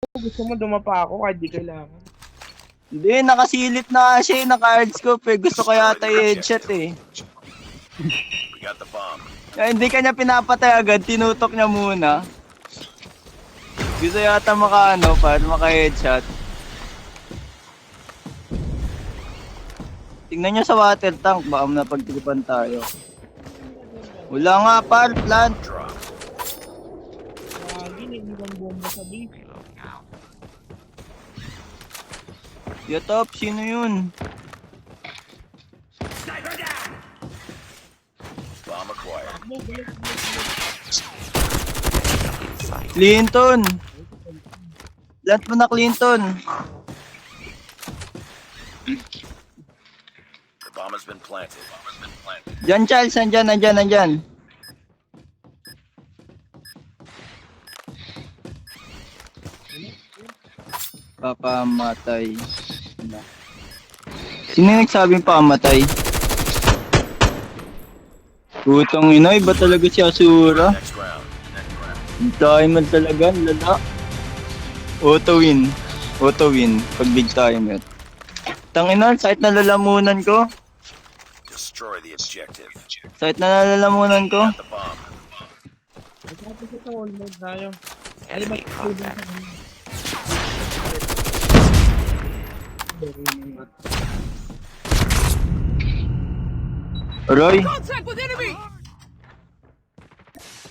Gusto mo dumapa ako kahit di kailangan. Hindi, nakasilip na nga siya, naka-hardscope eh. Gusto ko yata i-headshot eh. We got the bomb. Kaya hindi ka niya pinapatay agad, tinutok niya muna. Gusto yata maka-headshot. Tingnan niyo sa water tank, baka napagtripan tayo. Wala nga par, plant. Drop. Lagi, nag-ibang bomba sa base. Yatop, sino yun? Bomb acquired. Clinton! Plant mo na, Clinton. The bomb has been planted. Diyan, Charles, nandyan. Papamatay na. Sino yung nagsabing pamatay? Putong ina, iba talaga si Asura. Next round. Ang timer talaga, lala. Auto win pag big timer. Tangina, kahit nalalamunan ko. Destroy the objective. Kahit nalalamunan ko. Got the bomb. Tapos ito, all mode tayo. Enemy contact. Roy, Contact with enemy!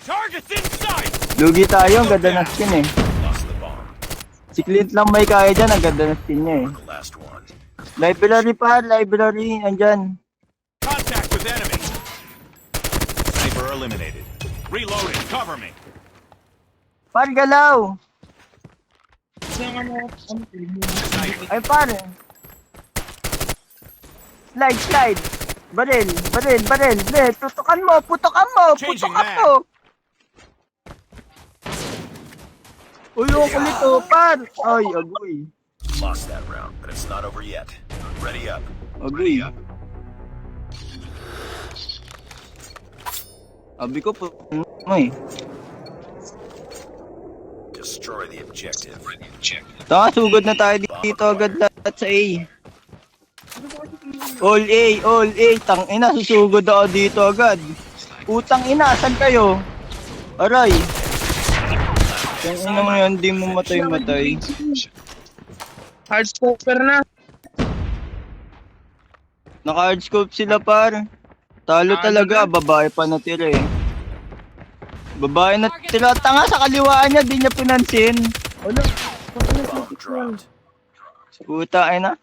Targets in sight! lugi tayo, ang ganda ng skin eh. Lost the bomb. Si Clint lang may kaya dyan, ang ganda ng skin niya eh. The last one. Library, andyan. Contact with enemy! Sniper eliminated. Reloading, cover me! Par, galaw! Kasi ang Ay, par! Slide! Baril! Putukan mo! Changing Uy, yung kulit oh, par! Ay, agoy. Lost that round, but it's not over yet. Ready up. Agoy. Abi ko po, eh. Destroy the objective. Taka, sugod na tayo dito agad lahat sa A. All A, tangina, susugod ako dito agad. Utang ina, saan kayo? Aray. Tangina mo yan, di mo matay. hard stopper na. Naka-hardscope sila par. Talo talaga, babae pa natira eh. Babae natira, tanga sa kaliwaan niya, di niya pinansin. Wala. Bomb dropped. Puta ay na.